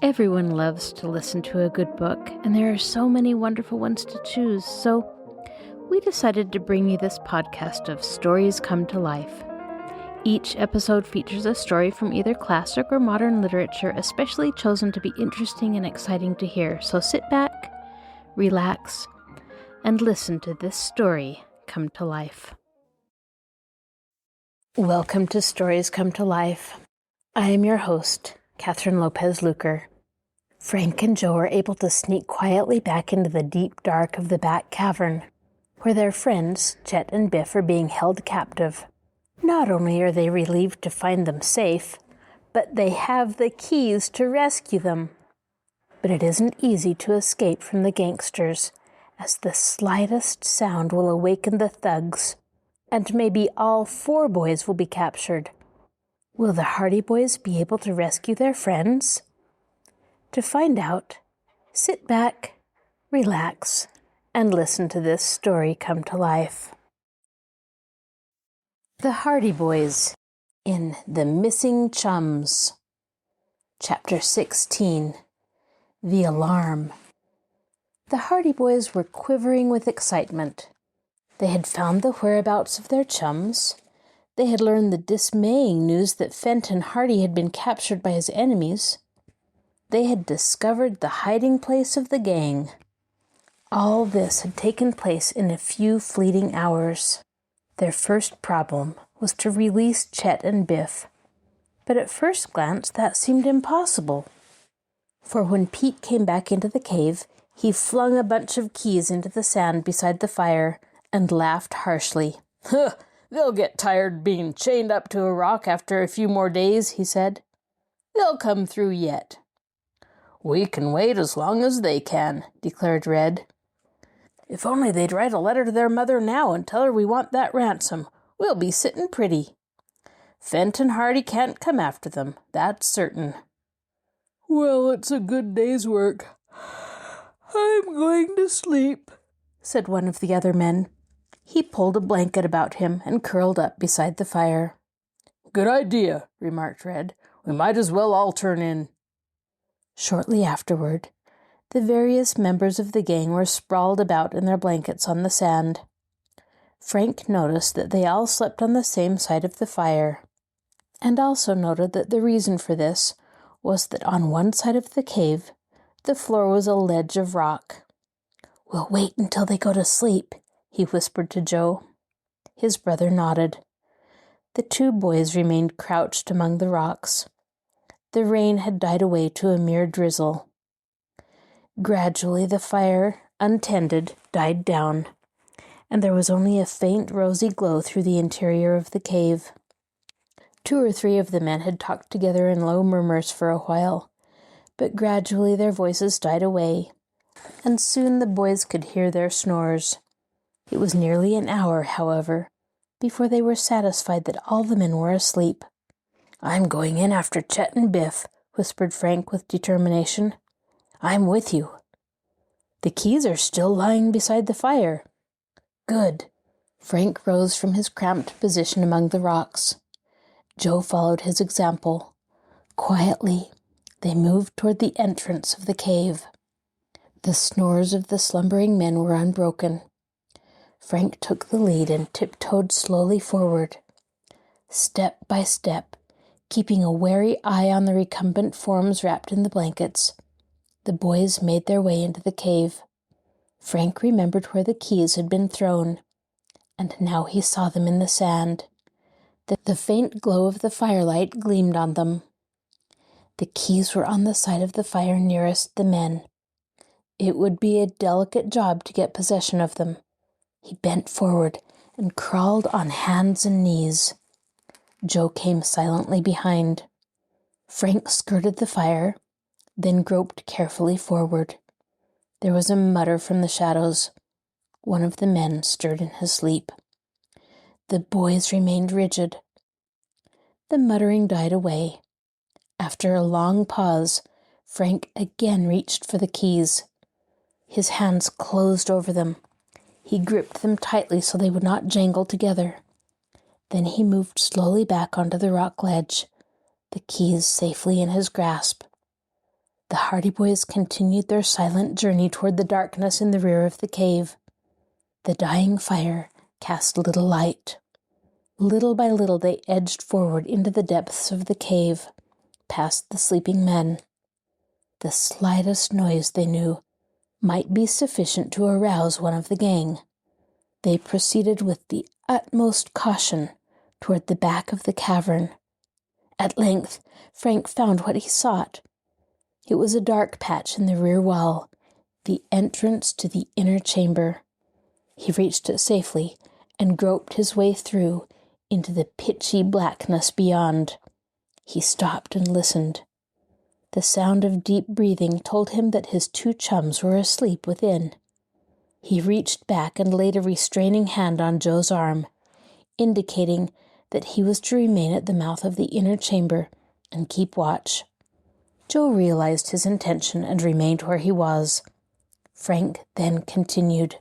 Everyone loves to listen to a good book, and there are so many wonderful ones to choose, so we decided to bring you this podcast of Stories Come to Life. Each episode features a story from either classic or modern literature, especially chosen to be interesting and exciting to hear. So sit back, relax, and listen to this story come to life. Welcome to Stories Come to Life. I am your host, Kathryn Lopez Luker. Frank and Joe are able to sneak quietly back into the deep dark of the back cavern, where their friends, Chet and Biff, are being held captive. Not only are they relieved to find them safe, but they have the keys to rescue them. But it isn't easy to escape from the gangsters, as the slightest sound will awaken the thugs, and maybe all 4 boys will be captured. Will the Hardy Boys be able to rescue their friends? To find out, sit back, relax, and listen to this story come to life. The Hardy Boys in The Missing Chums. Chapter 16. The Alarm. The Hardy Boys were quivering with excitement. They had found the whereabouts of their chums. They had learned the dismaying news that Fenton Hardy had been captured by his enemies. They had discovered the hiding place of the gang. All this had taken place in a few fleeting hours. Their first problem was to release Chet and Biff, but at first glance that seemed impossible. For when Pete came back into the cave, he flung a bunch of keys into the sand beside the fire and laughed harshly. "Huh, they'll get tired being chained up to a rock after a few more days," he said. "They'll come through yet." "We can wait as long as they can," declared Red. "If only they'd write a letter to their mother now and tell her we want that ransom, we'll be sitting pretty. Fenton Hardy can't come after them, that's certain." "Well, it's a good day's work. I'm going to sleep," said one of the other men. He pulled a blanket about him and curled up beside the fire. "Good idea," remarked Red. "We might as well all turn in." Shortly afterward, the various members of the gang were sprawled about in their blankets on the sand. Frank noticed that they all slept on the same side of the fire, and also noted that the reason for this was that on one side of the cave, the floor was a ledge of rock. "We'll wait until they go to sleep," he whispered to Joe. His brother nodded. The 2 boys remained crouched among the rocks. The rain had died away to a mere drizzle. Gradually the fire, untended, died down, and there was only a faint rosy glow through the interior of the cave. 2 or 3 of the men had talked together in low murmurs for a while, but gradually their voices died away, and soon the boys could hear their snores. It was nearly an hour, however, before they were satisfied that all the men were asleep. "I'm going in after Chet and Biff," whispered Frank with determination. "I'm with you." "The keys are still lying beside the fire." "Good." Frank rose from his cramped position among the rocks. Joe followed his example. Quietly, they moved toward the entrance of the cave. The snores of the slumbering men were unbroken. Frank took the lead and tiptoed slowly forward. Step by step, keeping a wary eye on the recumbent forms wrapped in the blankets, the boys made their way into the cave. Frank remembered where the keys had been thrown, and now he saw them in the sand. The faint glow of the firelight gleamed on them. The keys were on the side of the fire nearest the men. It would be a delicate job to get possession of them. He bent forward and crawled on hands and knees. Joe came silently behind. Frank skirted the fire, then groped carefully forward. There was a mutter from the shadows. One of the men stirred in his sleep. The boys remained rigid. The muttering died away. After a long pause, Frank again reached for the keys. His hands closed over them. He gripped them tightly so they would not jangle together. Then he moved slowly back onto the rock ledge, the keys safely in his grasp. The Hardy Boys continued their silent journey toward the darkness in the rear of the cave. The dying fire cast little light. Little by little they edged forward into the depths of the cave, past the sleeping men. The slightest noise, they knew, might be sufficient to arouse one of the gang. They proceeded with the utmost caution toward the back of the cavern. At length, Frank found what he sought. It was a dark patch in the rear wall, the entrance to the inner chamber. He reached it safely and groped his way through into the pitchy blackness beyond. He stopped and listened. The sound of deep breathing told him that his two chums were asleep within. He reached back and laid a restraining hand on Joe's arm, indicating that he was to remain at the mouth of the inner chamber and keep watch. Joe realized his intention and remained where he was. Frank then continued.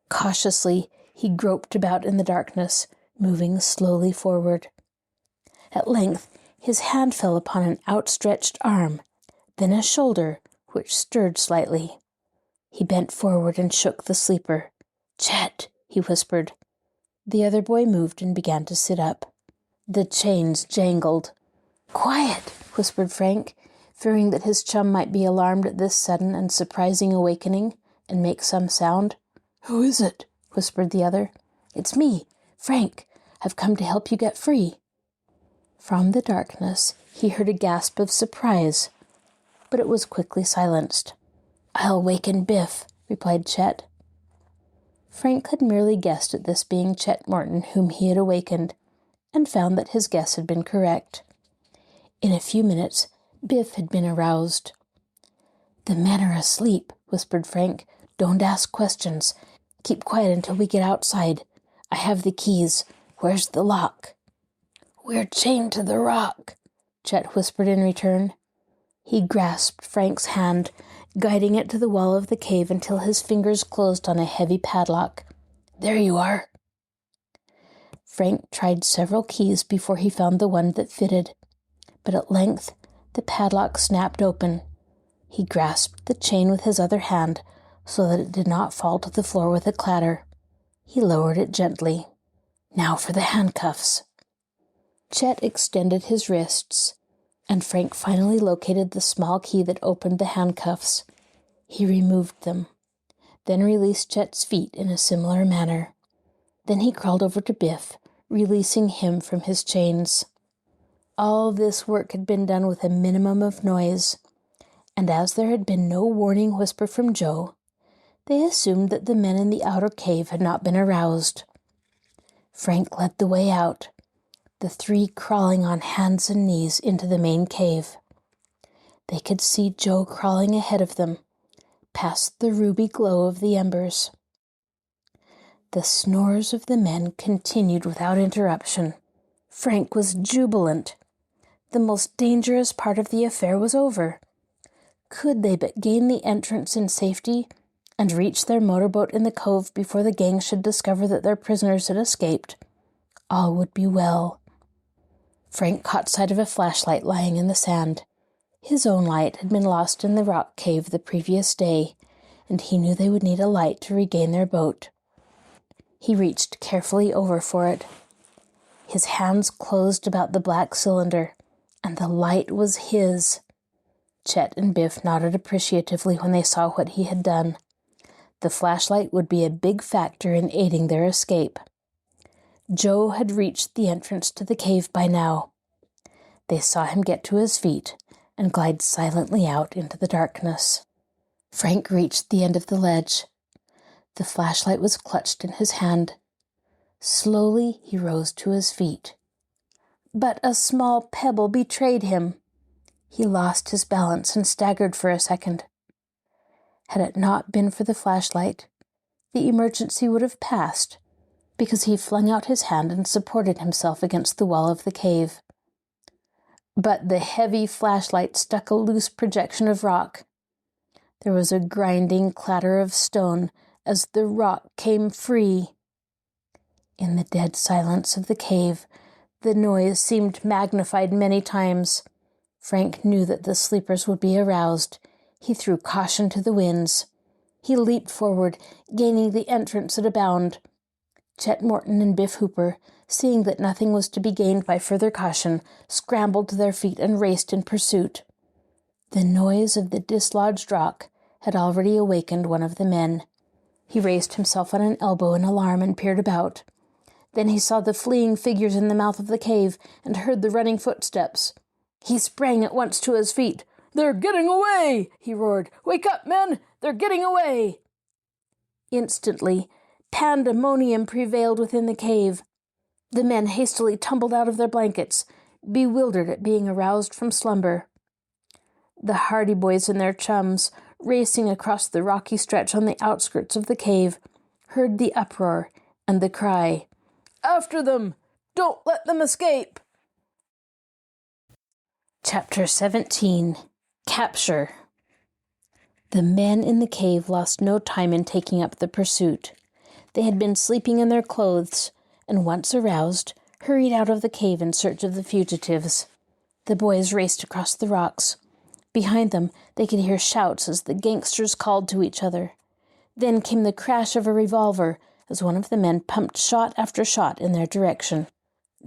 Cautiously, he groped about in the darkness, moving slowly forward. At length, his hand fell upon an outstretched arm, then a shoulder, which stirred slightly. He bent forward and shook the sleeper. "Chet," he whispered. The other boy moved and began to sit up. The chains jangled. "Quiet," whispered Frank, fearing that his chum might be alarmed at this sudden and surprising awakening and make some sound. "Who is it?" whispered the other. "It's me, Frank. I've come to help you get free." From the darkness, he heard a gasp of surprise, but it was quickly silenced. "I'll awaken Biff," replied Chet. Frank had merely guessed at this being Chet Morton whom he had awakened, and found that his guess had been correct. In a few minutes, Biff had been aroused. "The men are asleep," whispered Frank. "Don't ask questions. Keep quiet until we get outside. I have the keys. Where's the lock?" "We're chained to the rock," Chet whispered in return. He grasped Frank's hand, guiding it to the wall of the cave until his fingers closed on a heavy padlock. "There you are." Frank tried several keys before he found the one that fitted, but at length the padlock snapped open. He grasped the chain with his other hand so that it did not fall to the floor with a clatter. He lowered it gently. "Now for the handcuffs." Chet extended his wrists, and Frank finally located the small key that opened the handcuffs. He removed them, then released Chet's feet in a similar manner. Then he crawled over to Biff, releasing him from his chains. All this work had been done with a minimum of noise, and as there had been no warning whisper from Joe, they assumed that the men in the outer cave had not been aroused. Frank led the way out, the three crawling on hands and knees into the main cave. They could see Joe crawling ahead of them, past the ruby glow of the embers. The snores of the men continued without interruption. Frank was jubilant. The most dangerous part of the affair was over. Could they but gain the entrance in safety and reach their motorboat in the cove before the gang should discover that their prisoners had escaped, all would be well. Frank caught sight of a flashlight lying in the sand. His own light had been lost in the rock cave the previous day, and he knew they would need a light to regain their boat. He reached carefully over for it. His hands closed about the black cylinder, and the light was his. Chet and Biff nodded appreciatively when they saw what he had done. The flashlight would be a big factor in aiding their escape. Joe had reached the entrance to the cave by now. They saw him get to his feet and glide silently out into the darkness. Frank reached the end of the ledge. The flashlight was clutched in his hand. Slowly he rose to his feet. But a small pebble betrayed him. He lost his balance and staggered for a second. Had it not been for the flashlight, the emergency would have passed, because he flung out his hand and supported himself against the wall of the cave. But the heavy flashlight stuck a loose projection of rock. There was a grinding clatter of stone as the rock came free. In the dead silence of the cave, the noise seemed magnified many times. Frank knew that the sleepers would be aroused. He threw caution to the winds. He leaped forward, gaining the entrance at a bound. Chet Morton and Biff Hooper, seeing that nothing was to be gained by further caution, scrambled to their feet and raced in pursuit. The noise of the dislodged rock had already awakened one of the men. He raised himself on an elbow in alarm and peered about. Then he saw the fleeing figures in the mouth of the cave and heard the running footsteps. He sprang at once to his feet. "They're getting away!" he roared. "Wake up, men! They're getting away!" Instantly, pandemonium prevailed within the cave. The men hastily tumbled out of their blankets, bewildered at being aroused from slumber. The Hardy Boys and their chums, racing across the rocky stretch on the outskirts of the cave, heard the uproar and the cry, "After them! Don't let them escape!" Chapter 17. Capture. The men in the cave lost no time in taking up the pursuit. They had been sleeping in their clothes, and once aroused, hurried out of the cave in search of the fugitives. The boys raced across the rocks. Behind them, they could hear shouts as the gangsters called to each other. Then came the crash of a revolver as one of the men pumped shot after shot in their direction.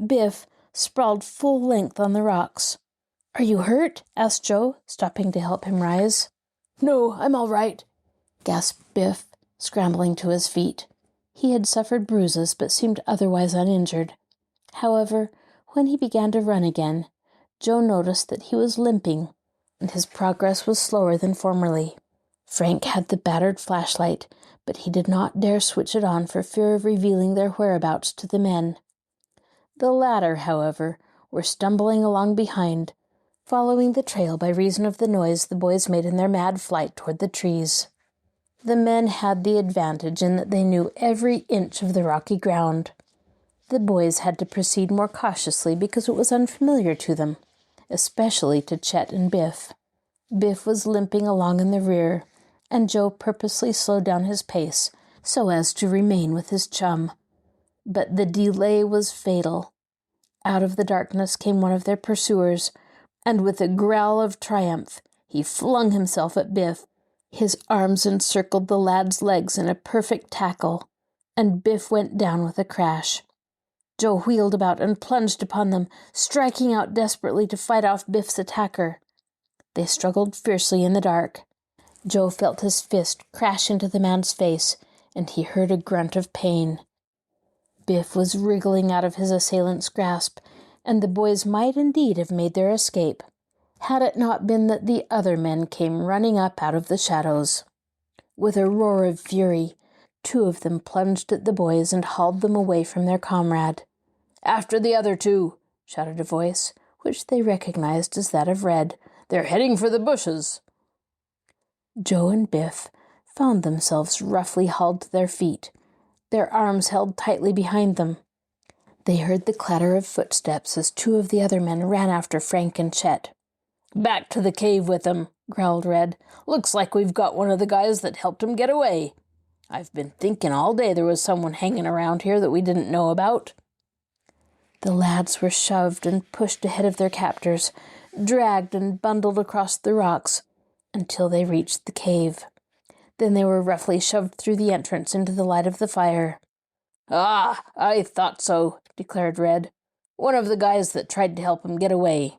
Biff sprawled full length on the rocks. "Are you hurt?" asked Joe, stopping to help him rise. "No, I'm all right," gasped Biff, scrambling to his feet. He had suffered bruises but seemed otherwise uninjured. However, when he began to run again, Joe noticed that he was limping, and his progress was slower than formerly. Frank had the battered flashlight, but he did not dare switch it on for fear of revealing their whereabouts to the men. The latter, however, were stumbling along behind, following the trail by reason of the noise the boys made in their mad flight toward the trees. The men had the advantage in that they knew every inch of the rocky ground. The boys had to proceed more cautiously because it was unfamiliar to them, especially to Chet and Biff. Biff was limping along in the rear, and Joe purposely slowed down his pace so as to remain with his chum. But the delay was fatal. Out of the darkness came one of their pursuers, and with a growl of triumph, he flung himself at Biff. His arms encircled the lad's legs in a perfect tackle, and Biff went down with a crash. Joe wheeled about and plunged upon them, striking out desperately to fight off Biff's attacker. They struggled fiercely in the dark. Joe felt his fist crash into the man's face, and he heard a grunt of pain. Biff was wriggling out of his assailant's grasp, and the boys might indeed have made their escape, had it not been that the other men came running up out of the shadows. With a roar of fury, two of them plunged at the boys and hauled them away from their comrade. "After the other two!" shouted a voice, which they recognized as that of Red. "They're heading for the bushes!" Joe and Biff found themselves roughly hauled to their feet, their arms held tightly behind them. They heard the clatter of footsteps as two of the other men ran after Frank and Chet. "Back to the cave with them," growled Red. "Looks like we've got one of the guys that helped him get away. I've been thinking all day there was someone hanging around here that we didn't know about." The lads were shoved and pushed ahead of their captors, dragged and bundled across the rocks until they reached the cave. Then they were roughly shoved through the entrance into the light of the fire. "Ah, I thought so," declared Red. "One of the guys that tried to help him get away."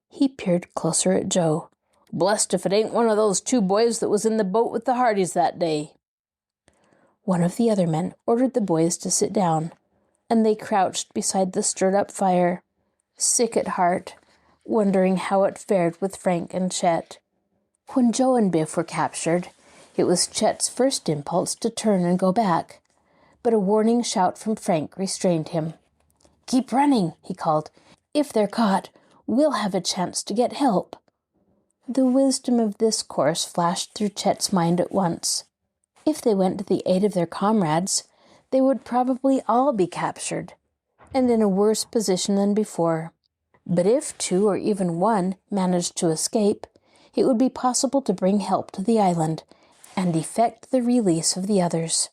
He peered closer at Joe. "Blessed if it ain't one of those two boys that was in the boat with the Hardys that day." One of the other men ordered the boys to sit down, and they crouched beside the stirred-up fire, sick at heart, wondering how it fared with Frank and Chet. When Joe and Biff were captured, it was Chet's first impulse to turn and go back, but a warning shout from Frank restrained him. "Keep running," he called. "If they're caught, we'll have a chance to get help." The wisdom of this course flashed through Chet's mind at once. If they went to the aid of their comrades, they would probably all be captured, and in a worse position than before. But if two or even one managed to escape, it would be possible to bring help to the island and effect the release of the others.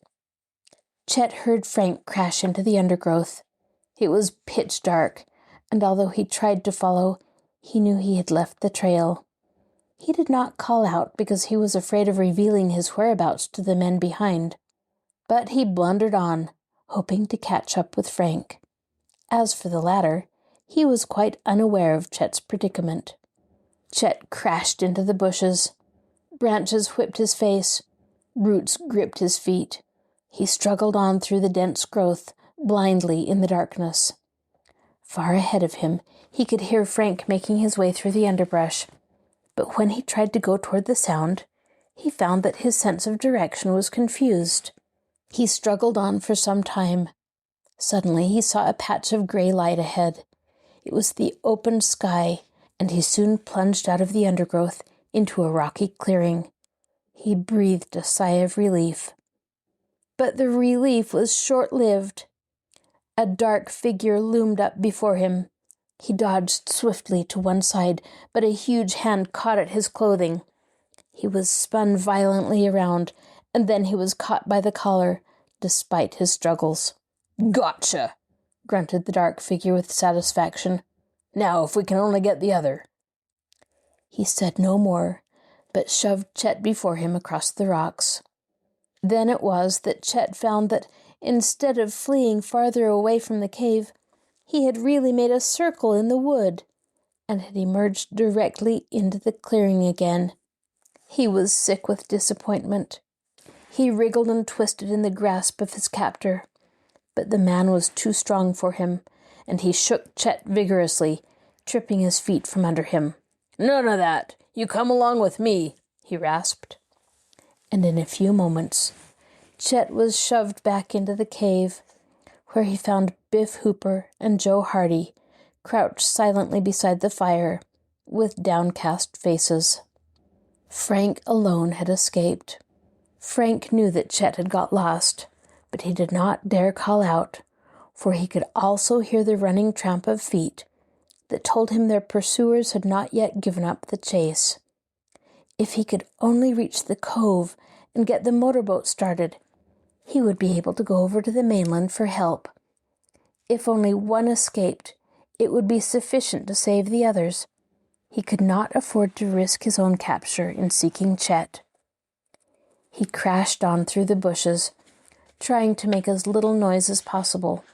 Chet heard Frank crash into the undergrowth. It was pitch dark, and although he tried to follow, He knew he had left the trail. He did not call out because he was afraid of revealing his whereabouts to the men behind, but he blundered on, hoping to catch up with Frank. As for the latter, he was quite unaware of Chet's predicament. Chet crashed into the bushes. Branches whipped his face. Roots gripped his feet. He struggled on through the dense growth, blindly in the darkness. Far ahead of him, he could hear Frank making his way through the underbrush, but when he tried to go toward the sound, he found that his sense of direction was confused. He struggled on for some time. Suddenly he saw a patch of gray light ahead. It was the open sky, and he soon plunged out of the undergrowth into a rocky clearing. He breathed a sigh of relief. But the relief was short-lived. A dark figure loomed up before him. He dodged swiftly to one side, but a huge hand caught at his clothing. He was spun violently around, and then he was caught by the collar, despite his struggles. "Gotcha!" grunted the dark figure with satisfaction. "Now, if we can only get the other." He said no more, but shoved Chet before him across the rocks. Then it was that Chet found that, instead of fleeing farther away from the cave, he had really made a circle in the wood, and had emerged directly into the clearing again. He was sick with disappointment. He wriggled and twisted in the grasp of his captor, but the man was too strong for him, and he shook Chet vigorously, tripping his feet from under him. "None of that! You come along with me!" he rasped. And in a few moments, Chet was shoved back into the cave, where he found Biff Hooper and Joe Hardy crouched silently beside the fire, with downcast faces. Frank alone had escaped. Frank knew that Chet had got lost, but he did not dare call out, for he could also hear the running tramp of feet that told him their pursuers had not yet given up the chase. If he could only reach the cove and get the motorboat started, he would be able to go over to the mainland for help. If only one escaped, it would be sufficient to save the others. He could not afford to risk his own capture in seeking Chet. He crashed on through the bushes, trying to make as little noise as possible.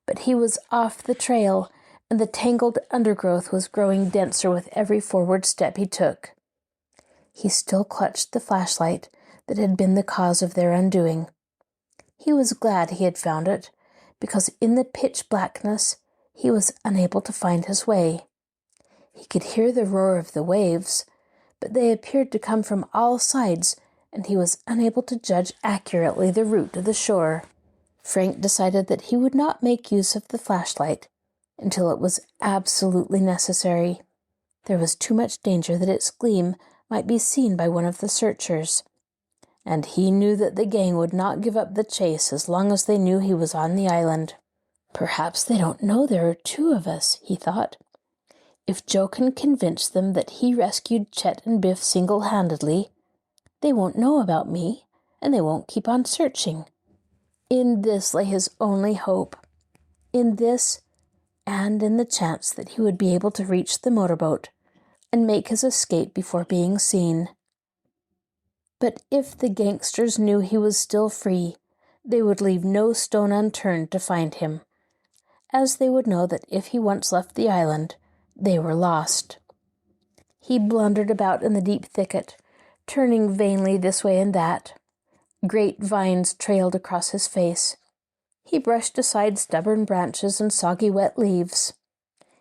But he was off the trail, and the tangled undergrowth was growing denser with every forward step he took. He still clutched the flashlight that had been the cause of their undoing. He was glad he had found it, because in the pitch blackness he was unable to find his way. He could hear the roar of the waves, but they appeared to come from all sides, and he was unable to judge accurately the route to the shore. Frank decided that he would not make use of the flashlight until it was absolutely necessary. There was too much danger that its gleam might be seen by one of the searchers, and he knew that the gang would not give up the chase as long as they knew he was on the island. "Perhaps they don't know there are two of us," he thought. "If Joe can convince them that he rescued Chet and Biff single-handedly, they won't know about me, and they won't keep on searching." In this lay his only hope. In this, and in the chance that he would be able to reach the motorboat and make his escape before being seen. But if the gangsters knew he was still free, they would leave no stone unturned to find him, as they would know that if he once left the island, they were lost. He blundered about in the deep thicket, turning vainly this way and that. Great vines trailed across his face. He brushed aside stubborn branches and soggy wet leaves.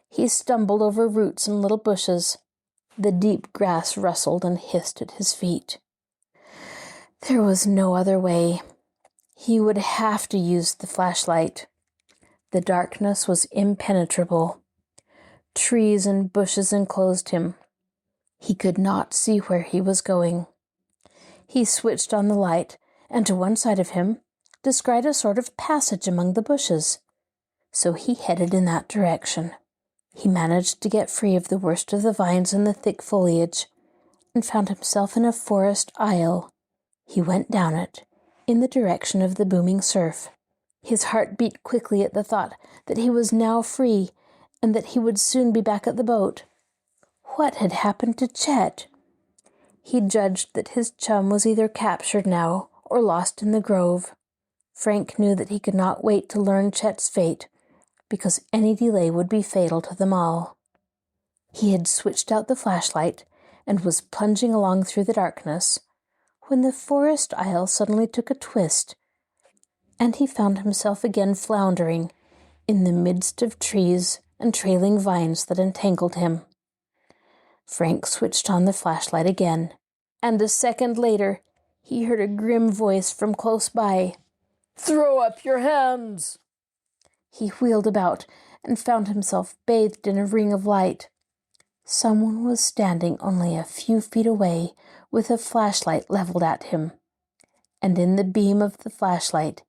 He stumbled over roots and little bushes. The deep grass rustled and hissed at his feet. There was no other way. He would have to use the flashlight. The darkness was impenetrable. Trees and bushes enclosed him. He could not see where he was going. He switched on the light, and to one side of him descried a sort of passage among the bushes. So he headed in that direction. He managed to get free of the worst of the vines and the thick foliage, and found himself in a forest aisle. He went down it, in the direction of the booming surf. His heart beat quickly at the thought that he was now free, and that he would soon be back at the boat. What had happened to Chet? He judged that his chum was either captured now or lost in the grove. Frank knew that he could not wait to learn Chet's fate, because any delay would be fatal to them all. He had switched out the flashlight and was plunging along through the darkness when the forest aisle suddenly took a twist, and he found himself again floundering in the midst of trees and trailing vines that entangled him. Frank switched on the flashlight again, and a second later he heard a grim voice from close by. "Throw up your hands!" He wheeled about and found himself bathed in a ring of light. Someone was standing only a few feet away with a flashlight leveled at him, and in the beam of the flashlight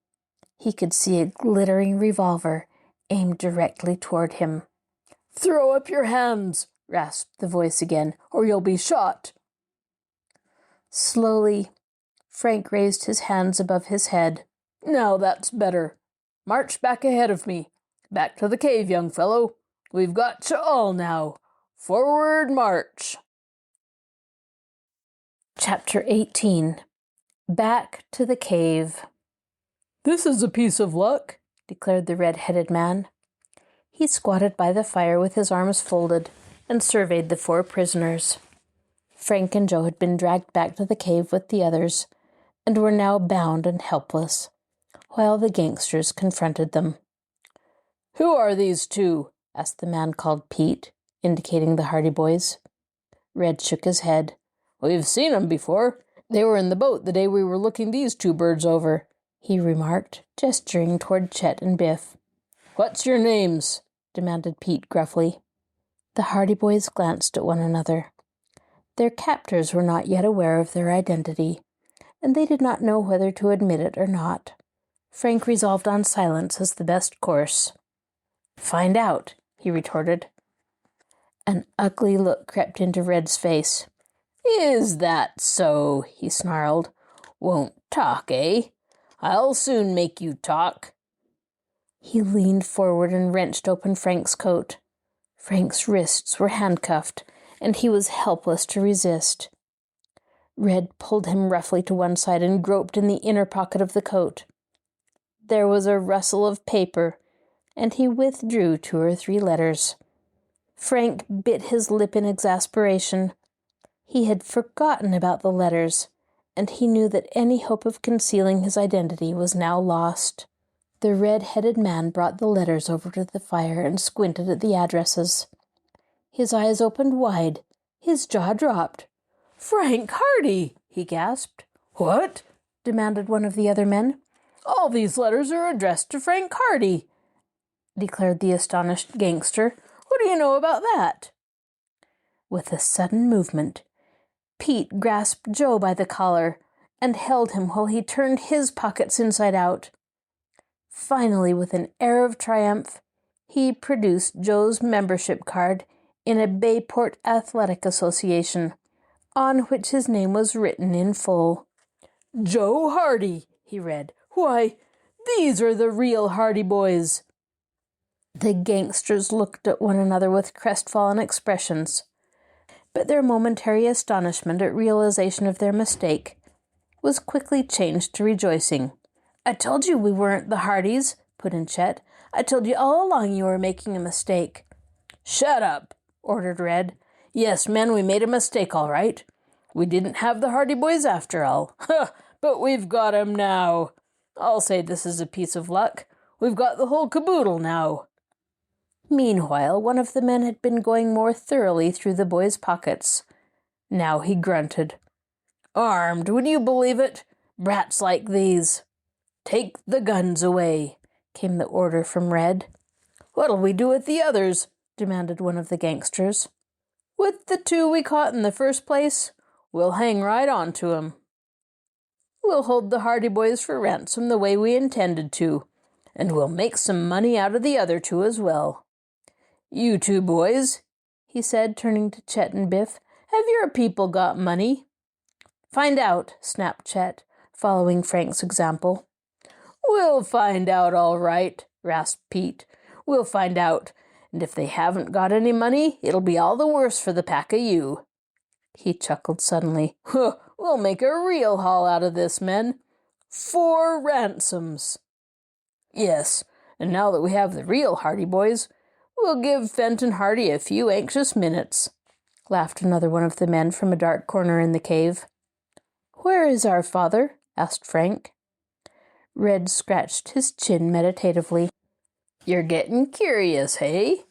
he could see a glittering revolver aimed directly toward him. "Throw up your hands!" rasped the voice again, "or you'll be shot." Slowly, Frank raised his hands above his head. "Now that's better. March back ahead of me. Back to the cave, young fellow. We've got you all now. Forward march." Chapter 18. Back to the cave. "This is a piece of luck," declared the red-headed man. He squatted by the fire with his arms folded and surveyed the 4 prisoners. Frank and Joe had been dragged back to the cave with the others and were now bound and helpless, while the gangsters confronted them. "Who are these 2? asked the man called Pete, indicating the Hardy Boys. Red shook his head. "We've seen 'em before. They were in the boat the day we were looking these 2 birds over," he remarked, gesturing toward Chet and Biff. "What's your names?" demanded Pete gruffly. The Hardy Boys glanced at one another. Their captors were not yet aware of their identity, and they did not know whether to admit it or not. Frank resolved on silence as the best course. "Find out," he retorted. An ugly look crept into Red's face. "Is that so?" he snarled. "Won't talk, eh? I'll soon make you talk." He leaned forward and wrenched open Frank's coat. Frank's wrists were handcuffed, and he was helpless to resist. Red pulled him roughly to one side and groped in the inner pocket of the coat. There was a rustle of paper, and he withdrew 2 or 3 letters. Frank bit his lip in exasperation. He had forgotten about the letters, and he knew that any hope of concealing his identity was now lost. The red-headed man brought the letters over to the fire and squinted at the addresses. His eyes opened wide. His jaw dropped. "Frank Hardy!" he gasped. "What?" demanded one of the other men. "All these letters are addressed to Frank Hardy," declared the astonished gangster. "What do you know about that?" With a sudden movement, Pete grasped Joe by the collar and held him while he turned his pockets inside out. Finally, with an air of triumph, he produced Joe's membership card in a Bayport Athletic Association, on which his name was written in full. "Joe Hardy," he read. "Why, these are the real Hardy Boys." The gangsters looked at one another with crestfallen expressions, but their momentary astonishment at realization of their mistake was quickly changed to rejoicing. "I told you we weren't the Hardys," put in Chet. "I told you all along you were making a mistake." "Shut up," ordered Red. "Yes, men, we made a mistake, all right. We didn't have the Hardy Boys after all. But we've got 'em now. I'll say this is a piece of luck. We've got the whole caboodle now." Meanwhile, one of the men had been going more thoroughly through the boy's pockets. Now he grunted. "Armed, would you believe it? Brats like these." "Take the guns away," came the order from Red. "What'll we do with the others?" demanded one of the gangsters. "With the 2 we caught in the first place, we'll hang right on to 'em. We'll hold the Hardy Boys for ransom the way we intended to, and we'll make some money out of the other 2 as well. You 2 boys," he said, turning to Chet and Biff, "have your people got money?" "Find out," snapped Chet, following Frank's example. "We'll find out all right," rasped Pete. "We'll find out, And if they haven't got any money, it'll be all the worse for the pack of you." He chuckled suddenly. "We'll make a real haul out of this, men. 4 ransoms. Yes, and now that we have the real Hardy Boys, we'll give Fenton Hardy a few anxious minutes," laughed another one of the men from a dark corner in the cave. "Where is our father?" asked Frank. Red scratched his chin meditatively. "You're getting curious, hey?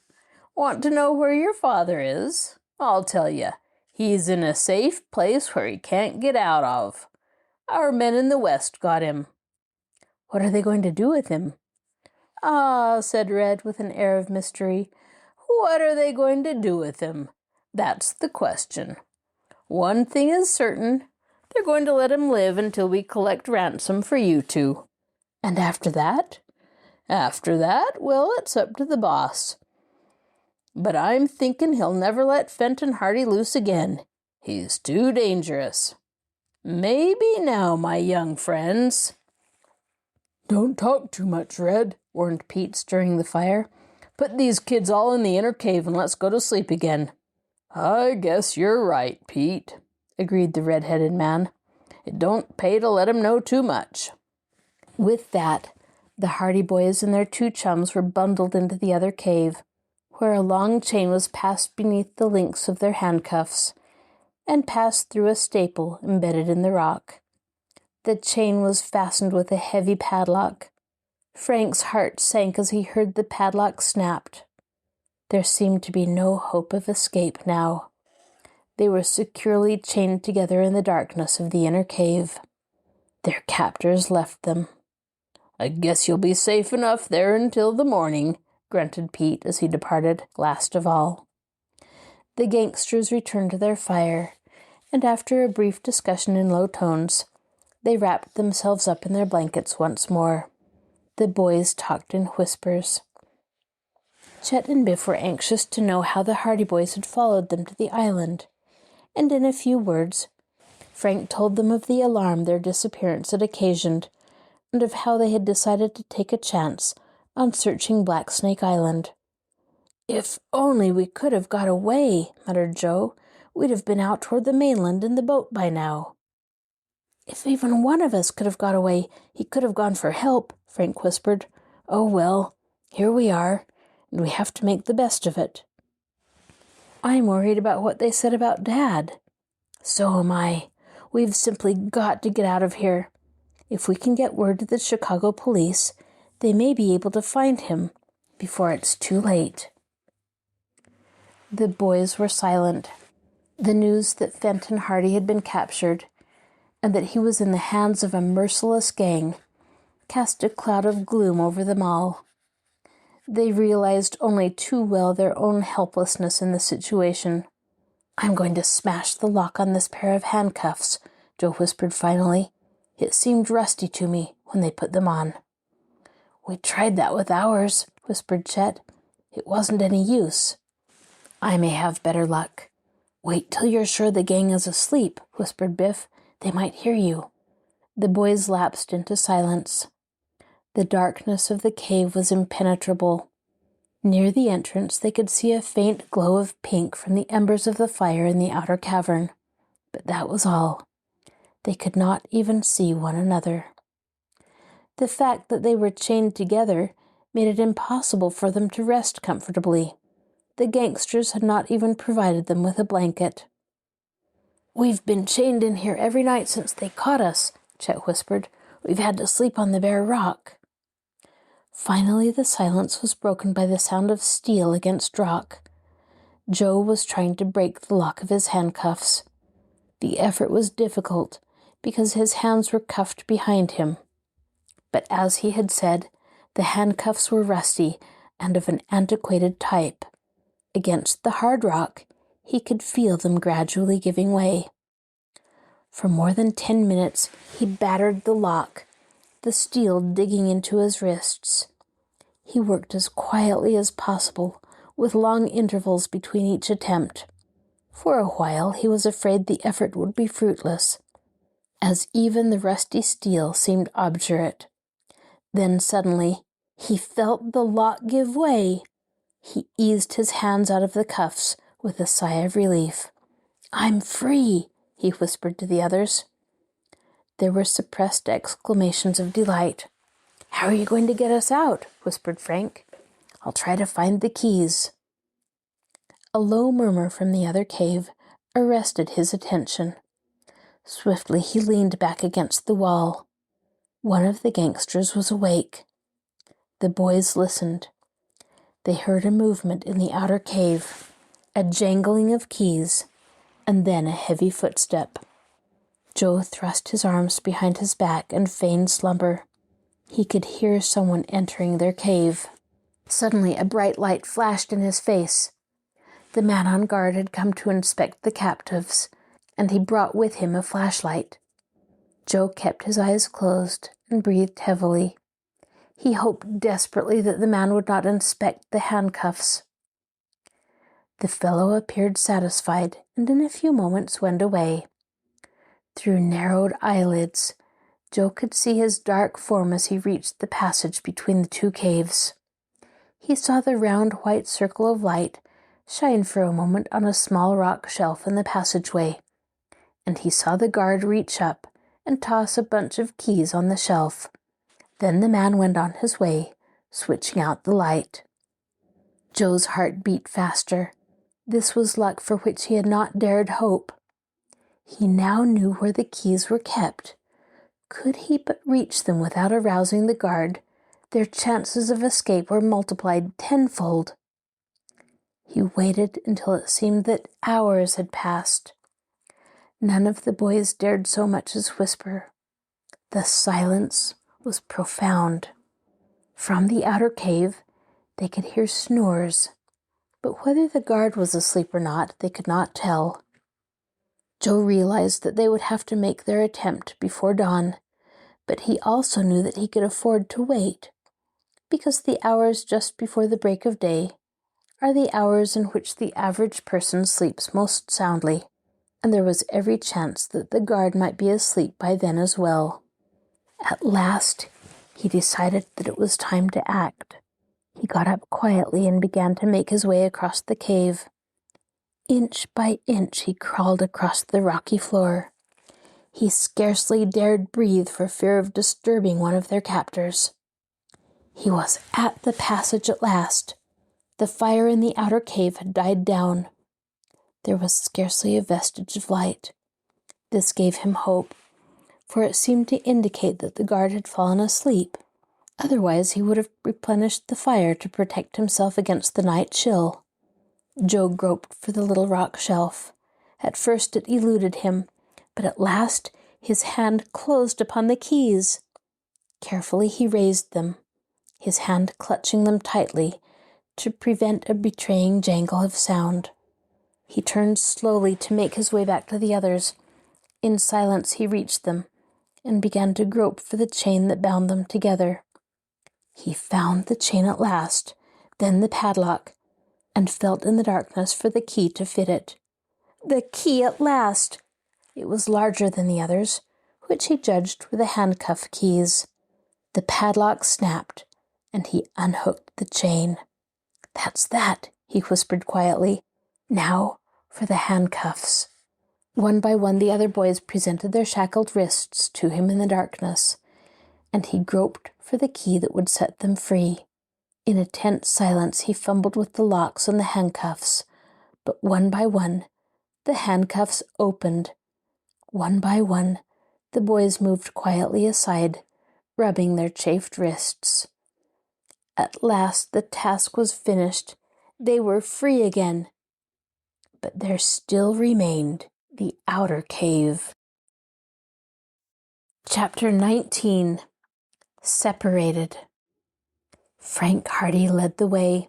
Want to know where your father is? I'll tell you. He's in a safe place where he can't get out of. Our men in the West got him." "What are they going to do with him?" "Ah," said Red with an air of mystery. "What are they going to do with him? That's the question. One thing is certain. They're going to let him live until we collect ransom for you two." "And after that?" "After that, well, it's up to the boss. But I'm thinking he'll never let Fenton Hardy loose again. He's too dangerous. Maybe now, my young friends." "Don't talk too much, Red," warned Pete, stirring the fire. "Put these kids all in the inner cave and let's go to sleep again." "I guess you're right, Pete," agreed the red-headed man. "It don't pay to let 'em know too much." With that, the Hardy Boys and their 2 chums were bundled into the other cave, where a long chain was passed beneath the links of their handcuffs, and passed through a staple embedded in the rock. The chain was fastened with a heavy padlock. Frank's heart sank as he heard the padlock snapped. There seemed to be no hope of escape now. They were securely chained together in the darkness of the inner cave. Their captors left them. "I guess you'll be safe enough there until the morning," grunted Pete as he departed, last of all. The gangsters returned to their fire, and after a brief discussion in low tones, they wrapped themselves up in their blankets once more. The boys talked in whispers. Chet and Biff were anxious to know how the Hardy Boys had followed them to the island, and in a few words, Frank told them of the alarm their disappearance had occasioned, and of how they had decided to take a chance on searching Black Snake Island. "If only we could have got away," muttered Joe. "We'd have been out toward the mainland in the boat by now." "If even one of us could have got away, he could have gone for help," Frank whispered. "Oh well, here we are, and we have to make the best of it." "I'm worried about what they said about Dad." "So am I. We've simply got to get out of here. If we can get word to the Chicago police, they may be able to find him before it's too late." The boys were silent. The news that Fenton Hardy had been captured, and that he was in the hands of a merciless gang, cast a cloud of gloom over them all. They realized only too well their own helplessness in the situation. "I'm going to smash the lock on this pair of handcuffs," Joe whispered finally. "It seemed rusty to me when they put them on." "We tried that with ours," whispered Chet. "It wasn't any use." "I may have better luck." "Wait till you're sure the gang is asleep," whispered Biff. "They might hear you." The boys lapsed into silence. The darkness of the cave was impenetrable. Near the entrance they could see a faint glow of pink from the embers of the fire in the outer cavern. But that was all. They could not even see one another. The fact that they were chained together made it impossible for them to rest comfortably. The gangsters had not even provided them with a blanket. "We've been chained in here every night since they caught us," Chet whispered. "We've had to sleep on the bare rock." Finally, the silence was broken by the sound of steel against rock. Joe was trying to break the lock of his handcuffs. The effort was difficult because his hands were cuffed behind him. But as he had said, the handcuffs were rusty and of an antiquated type. Against the hard rock, he could feel them gradually giving way. For more than 10 minutes, he battered the lock, the steel digging into his wrists. He worked as quietly as possible, with long intervals between each attempt. For a while, he was afraid the effort would be fruitless, as even the rusty steel seemed obdurate. Then suddenly, he felt the lock give way. He eased his hands out of the cuffs with a sigh of relief. "I'm free," he whispered to the others. There were suppressed exclamations of delight. "How are you going to get us out?" whispered Frank. "I'll try to find the keys." A low murmur from the other cave arrested his attention. Swiftly he leaned back against the wall. One of the gangsters was awake. The boys listened. They heard a movement in the outer cave, a jangling of keys, and then a heavy footstep. Joe thrust his arms behind his back and feigned slumber. He could hear someone entering their cave. Suddenly a bright light flashed in his face. The man on guard had come to inspect the captives, and he brought with him a flashlight. Joe kept his eyes closed and breathed heavily. He hoped desperately that the man would not inspect the handcuffs. The fellow appeared satisfied, and in a few moments went away. Through narrowed eyelids, Joe could see his dark form as he reached the passage between the two caves. He saw the round white circle of light shine for a moment on a small rock shelf in the passageway, and he saw the guard reach up and toss a bunch of keys on the shelf. Then the man went on his way, switching out the light. Joe's heart beat faster. This was luck for which he had not dared hope. He now knew where the keys were kept. Could he but reach them without arousing the guard, their chances of escape were multiplied tenfold. He waited until it seemed that hours had passed. None of the boys dared so much as whisper. The silence was profound. From the outer cave, they could hear snores, but whether the guard was asleep or not, they could not tell. Joe realized that they would have to make their attempt before dawn, but he also knew that he could afford to wait, because the hours just before the break of day are the hours in which the average person sleeps most soundly, and there was every chance that the guard might be asleep by then as well. At last, he decided that it was time to act. He got up quietly and began to make his way across the cave. Inch by inch he crawled across the rocky floor. He scarcely dared breathe for fear of disturbing one of their captors. He was at the passage at last. The fire in the outer cave had died down. There was scarcely a vestige of light. This gave him hope, for it seemed to indicate that the guard had fallen asleep. Otherwise he would have replenished the fire to protect himself against the night chill. Joe groped for the little rock shelf. At first it eluded him, but at last his hand closed upon the keys. Carefully he raised them, his hand clutching them tightly to prevent a betraying jangle of sound. He turned slowly to make his way back to the others. In silence he reached them and began to grope for the chain that bound them together. He found the chain at last, then the padlock, and felt in the darkness for the key to fit it. The key at last! It was larger than the others, which he judged were the handcuff keys. The padlock snapped, and he unhooked the chain. "That's that," he whispered quietly. "Now for the handcuffs." One by one the other boys presented their shackled wrists to him in the darkness, and he groped for the key that would set them free. In a tense silence he fumbled with the locks on the handcuffs, but one by one the handcuffs opened. One by one the boys moved quietly aside, rubbing their chafed wrists. At last the task was finished. They were free again. But there still remained the outer cave. Chapter 19. Separated. Frank Hardy led the way.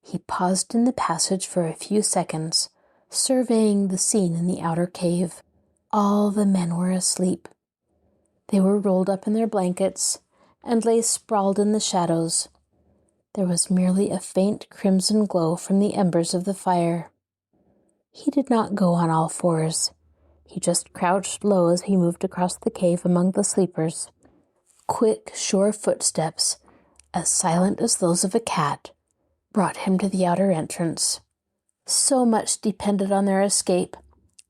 He paused in the passage for a few seconds, surveying the scene in the outer cave. All the men were asleep. They were rolled up in their blankets and lay sprawled in the shadows. There was merely a faint crimson glow from the embers of the fire. He did not go on all fours. He just crouched low as he moved across the cave among the sleepers. Quick, sure footsteps, as silent as those of a cat, brought him to the outer entrance. So much depended on their escape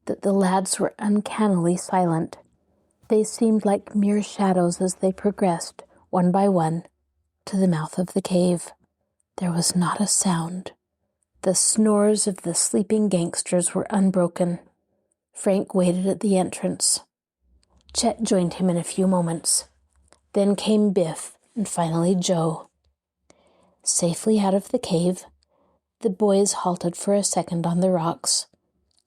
that the lads were uncannily silent. They seemed like mere shadows as they progressed, one by one, to the mouth of the cave. There was not a sound. The snores of the sleeping gangsters were unbroken. Frank waited at the entrance. Chet joined him in a few moments. Then came Biff, and finally Joe. Safely out of the cave, the boys halted for a second on the rocks.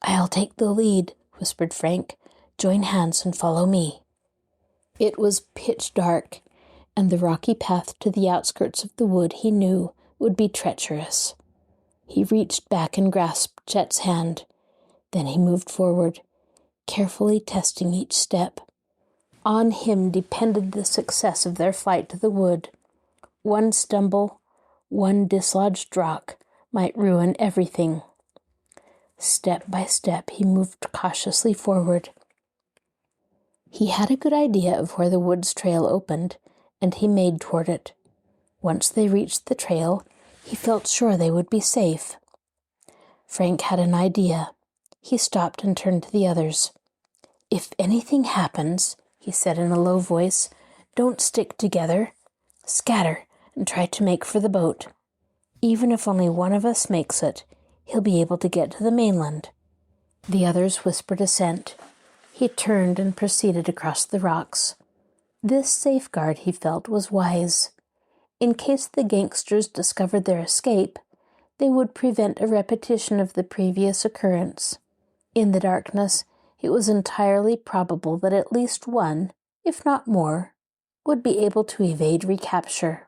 "I'll take the lead," whispered Frank. "Join hands and follow me." It was pitch dark, and the rocky path to the outskirts of the wood he knew would be treacherous. He reached back and grasped Chet's hand. Then he moved forward, carefully testing each step. On him depended the success of their flight to the wood. One stumble, one dislodged rock might ruin everything. Step by step, he moved cautiously forward. He had a good idea of where the woods trail opened, and he made toward it. Once they reached the trail, he felt sure they would be safe. Frank had an idea. He stopped and turned to the others. "If anything happens," he said in a low voice, "don't stick together. Scatter and try to make for the boat. Even if only one of us makes it, he'll be able to get to the mainland." The others whispered assent. He turned and proceeded across the rocks. This safeguard, he felt, was wise. In case the gangsters discovered their escape, they would prevent a repetition of the previous occurrence. In the darkness, it was entirely probable that at least one, if not more, would be able to evade recapture.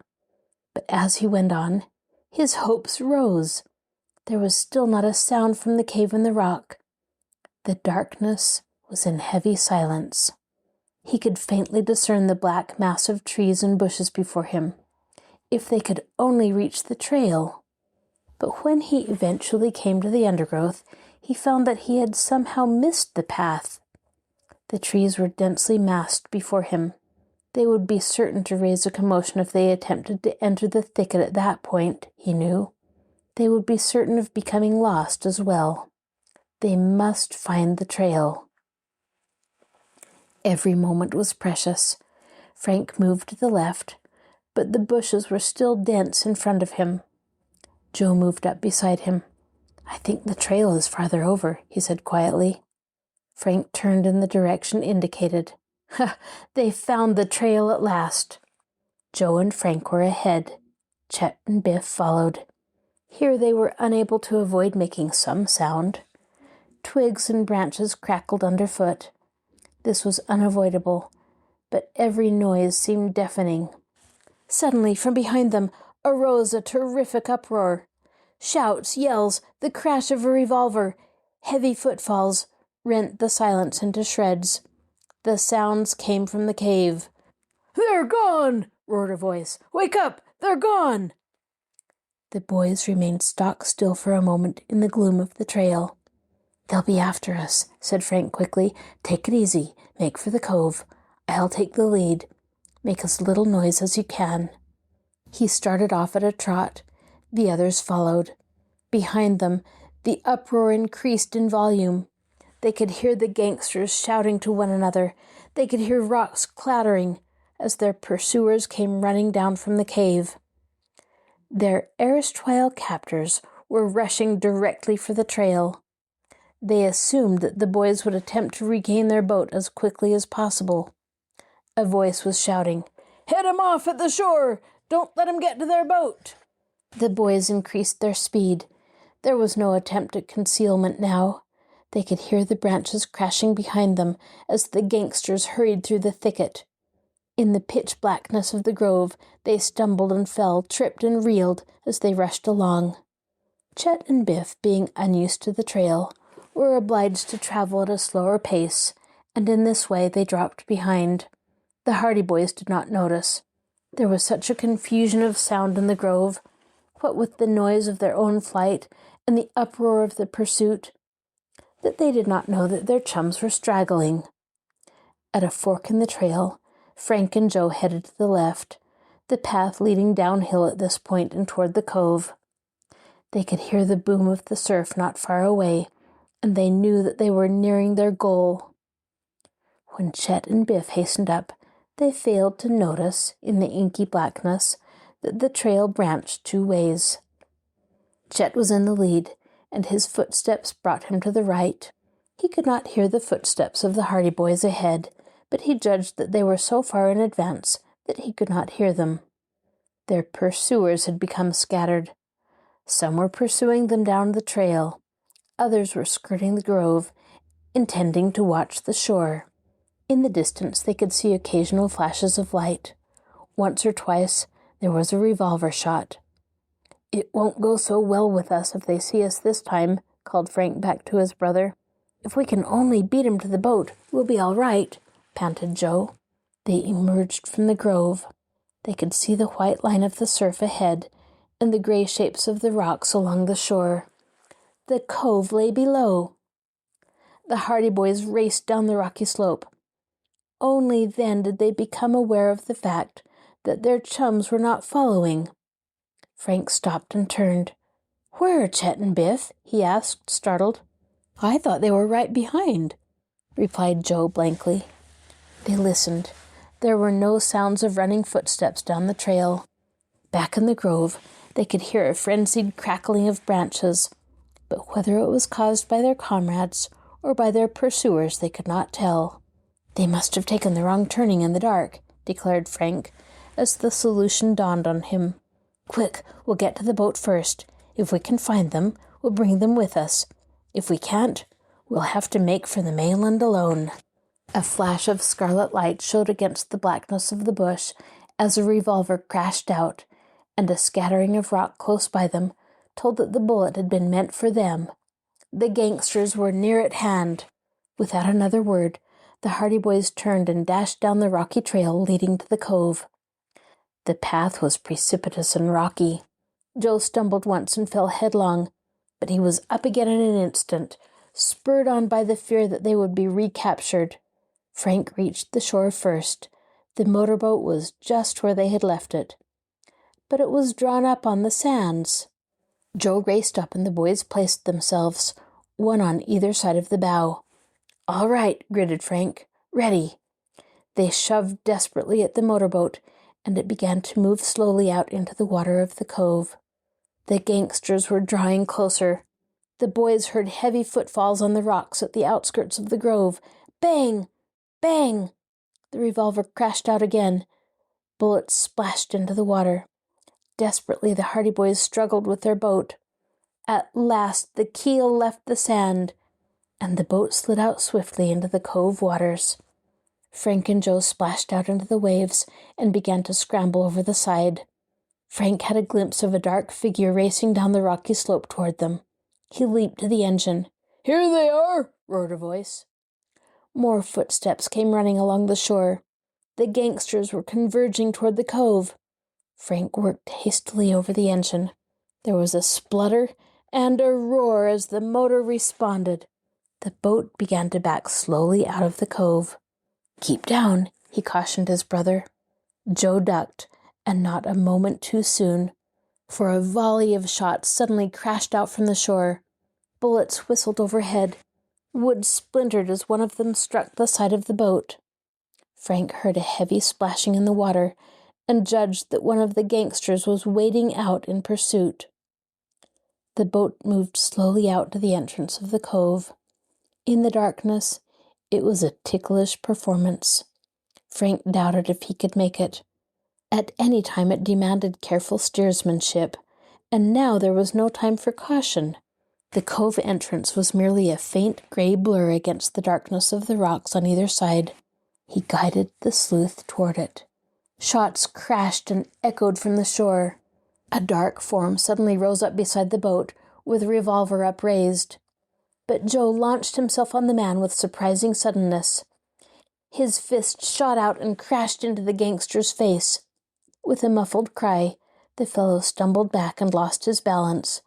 But as he went on, his hopes rose. There was still not a sound from the cave in the rock. The darkness was in heavy silence. He could faintly discern the black mass of trees and bushes before him. If they could only reach the trail. But when he eventually came to the undergrowth, he found that he had somehow missed the path. The trees were densely massed before him. They would be certain to raise a commotion if they attempted to enter the thicket at that point, he knew. They would be certain of becoming lost as well. They must find the trail. Every moment was precious. Frank moved to the left, but the bushes were still dense in front of him. Joe moved up beside him. "I think the trail is farther over," he said quietly. Frank turned in the direction indicated. "Ha! They found the trail at last." Joe and Frank were ahead. Chet and Biff followed. Here they were unable to avoid making some sound. Twigs and branches crackled underfoot. This was unavoidable, but every noise seemed deafening. Suddenly, from behind them, arose a terrific uproar. Shouts, yells, the crash of a revolver, heavy footfalls rent the silence into shreds. The sounds came from the cave. "They're gone!" roared a voice. "Wake up! They're gone!" The boys remained stock still for a moment in the gloom of the trail. "They'll be after us," said Frank quickly. "Take it easy. Make for the cove. I'll take the lead. Make as little noise as you can." He started off at a trot. The others followed. Behind them, the uproar increased in volume. They could hear the gangsters shouting to one another. They could hear rocks clattering as their pursuers came running down from the cave. Their erstwhile captors were rushing directly for the trail. They assumed that the boys would attempt to regain their boat as quickly as possible. A voice was shouting, "Head 'em off at the shore! Don't let 'em get to their boat!" The boys increased their speed. There was no attempt at concealment now. They could hear the branches crashing behind them as the gangsters hurried through the thicket. In the pitch blackness of the grove, they stumbled and fell, tripped and reeled as they rushed along. Chet and Biff, being unused to the trail, were obliged to travel at a slower pace, and in this way they dropped behind. The Hardy Boys did not notice. There was such a confusion of sound in the grove, what with the noise of their own flight and the uproar of the pursuit, that they did not know that their chums were straggling. At a fork in the trail, Frank and Joe headed to the left, the path leading downhill at this point and toward the cove. They could hear the boom of the surf not far away, and they knew that they were nearing their goal. When Chet and Biff hastened up, they failed to notice, in the inky blackness, that the trail branched 2 ways. Chet was in the lead, and his footsteps brought him to the right. He could not hear the footsteps of the Hardy Boys ahead, but he judged that they were so far in advance that he could not hear them. Their pursuers had become scattered. Some were pursuing them down the trail. Others were skirting the grove, intending to watch the shore. In the distance they could see occasional flashes of light. Once or twice there was a revolver shot. "It won't go so well with us if they see us this time," called Frank back to his brother. "If we can only beat 'em to the boat, we'll be all right," panted Joe. They emerged from the grove. They could see the white line of the surf ahead and the gray shapes of the rocks along the shore. The cove lay below. The Hardy Boys raced down the rocky slope. Only then did they become aware of the fact that their chums were not following. Frank stopped and turned. "Where are Chet and Biff?" he asked, startled. "I thought they were right behind," replied Joe blankly. They listened. There were no sounds of running footsteps down the trail. Back in the grove, they could hear a frenzied crackling of branches, but whether it was caused by their comrades or by their pursuers they could not tell. "They must have taken the wrong turning in the dark," declared Frank, as the solution dawned on him. "Quick, we'll get to the boat first. If we can find them, we'll bring them with us. If we can't, we'll have to make for the mainland alone." A flash of scarlet light showed against the blackness of the bush as a revolver crashed out, and a scattering of rock close by them told that the bullet had been meant for them. The gangsters were near at hand. Without another word, the Hardy Boys turned and dashed down the rocky trail leading to the cove. The path was precipitous and rocky. Joe stumbled once and fell headlong, but he was up again in an instant, spurred on by the fear that they would be recaptured. Frank reached the shore first. The motorboat was just where they had left it, but it was drawn up on the sands. Joe raced up and the boys placed themselves, one on either side of the bow. "All right," gritted Frank. "Ready." They shoved desperately at the motorboat, and it began to move slowly out into the water of the cove. The gangsters were drawing closer. The boys heard heavy footfalls on the rocks at the outskirts of the grove. Bang! Bang! The revolver crashed out again. Bullets splashed into the water. Desperately, the Hardy Boys struggled with their boat. At last, the keel left the sand, and the boat slid out swiftly into the cove waters. Frank and Joe splashed out into the waves and began to scramble over the side. Frank had a glimpse of a dark figure racing down the rocky slope toward them. He leaped to the engine. "Here they are!" roared a voice. More footsteps came running along the shore. The gangsters were converging toward the cove. Frank worked hastily over the engine. There was a splutter and a roar as the motor responded. The boat began to back slowly out of the cove. "Keep down," he cautioned his brother. Joe ducked, and not a moment too soon, for a volley of shots suddenly crashed out from the shore. Bullets whistled overhead. Wood splintered as one of them struck the side of the boat. Frank heard a heavy splashing in the water and judged that one of the gangsters was wading out in pursuit. The boat moved slowly out to the entrance of the cove. In the darkness, it was a ticklish performance. Frank doubted if he could make it. At any time it demanded careful steersmanship, and now there was no time for caution. The cove entrance was merely a faint gray blur against the darkness of the rocks on either side. He guided the sleuth toward it. Shots crashed and echoed from the shore. A dark form suddenly rose up beside the boat, with a revolver upraised. But Joe launched himself on the man with surprising suddenness. His fist shot out and crashed into the gangster's face. With a muffled cry, the fellow stumbled back and lost his balance,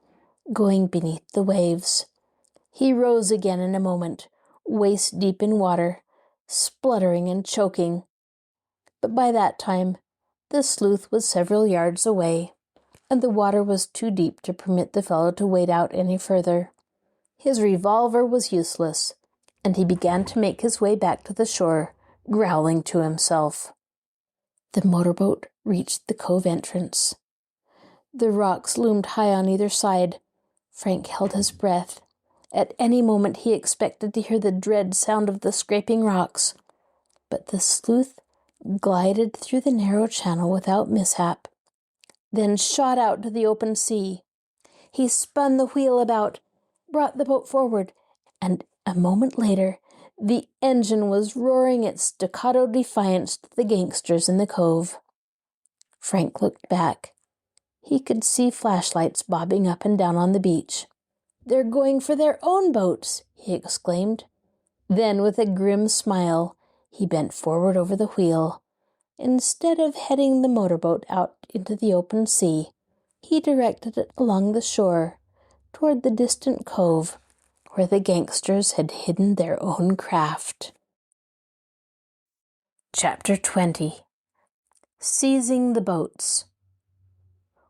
going beneath the waves. He rose again in a moment, waist deep in water, spluttering and choking. But by that time, the sleuth was several yards away. and the water was too deep to permit the fellow to wade out any further. His revolver was useless, and he began to make his way back to the shore, growling to himself. The motorboat reached the cove entrance. The rocks loomed high on either side. Frank held his breath. At any moment he expected to hear the dread sound of the scraping rocks. But the sleuth glided through the narrow channel without mishap, then shot out to the open sea. He spun the wheel about, brought the boat forward, and a moment later the engine was roaring its staccato defiance to the gangsters in the cove. Frank looked back. He could see flashlights bobbing up and down on the beach. "They're going for their own boats," he exclaimed. Then, with a grim smile, he bent forward over the wheel. Instead of heading the motorboat out into the open sea, he directed it along the shore, toward the distant cove, where the gangsters had hidden their own craft. Chapter 20. Seizing the Boats.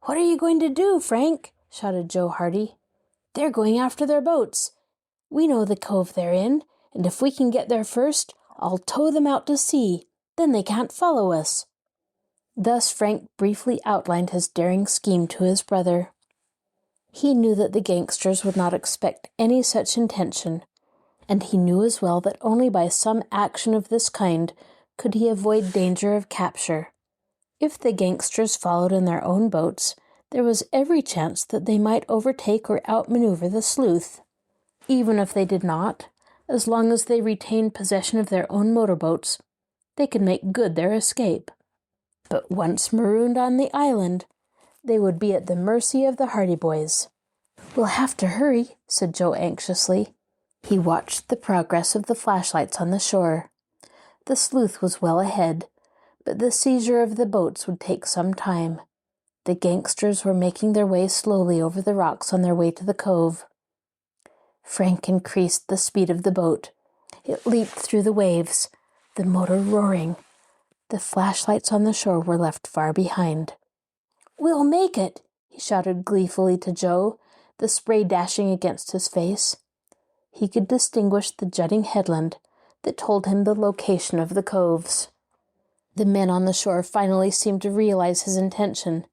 "What are you going to do, Frank?" shouted Joe Hardy. "They're going after their boats. We know the cove they're in, and if we can get there first, I'll tow them out to sea. Then they can't follow us." Thus Frank briefly outlined his daring scheme to his brother. He knew that the gangsters would not expect any such intention, and he knew as well that only by some action of this kind could he avoid danger of capture. If the gangsters followed in their own boats, there was every chance that they might overtake or outmaneuver the sleuth. Even if they did not, as long as they retained possession of their own motorboats, they could make good their escape. But once marooned on the island, they would be at the mercy of the Hardy Boys. "We'll have to hurry," said Joe anxiously. He watched the progress of the flashlights on the shore. The sleuth was well ahead, but the seizure of the boats would take some time. The gangsters were making their way slowly over the rocks on their way to the cove. Frank increased the speed of the boat. It leaped through the waves, the motor roaring. The flashlights on the shore were left far behind. "We'll make it!" he shouted gleefully to Joe, the spray dashing against his face. He could distinguish the jutting headland that told him the location of the coves. The men on the shore finally seemed to realize his intention.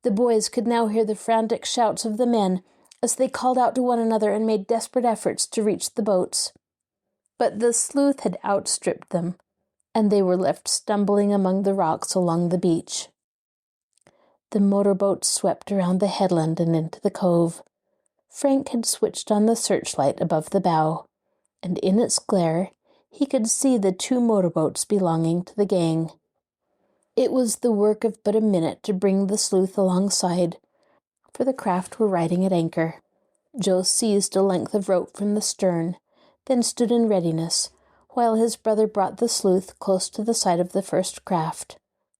The boys could now hear the frantic shouts of the men as they called out to one another and made desperate efforts to reach the boats. But the sleuth had outstripped them, and they were left stumbling among the rocks along the beach. The motorboat swept around the headland and into the cove. Frank had switched on the searchlight above the bow, and in its glare he could see the two motorboats belonging to the gang. It was the work of but a minute to bring the sleuth alongside, for the craft were riding at anchor. Joe seized a length of rope from the stern, then stood in readiness, while his brother brought the sleuth close to the side of the first craft.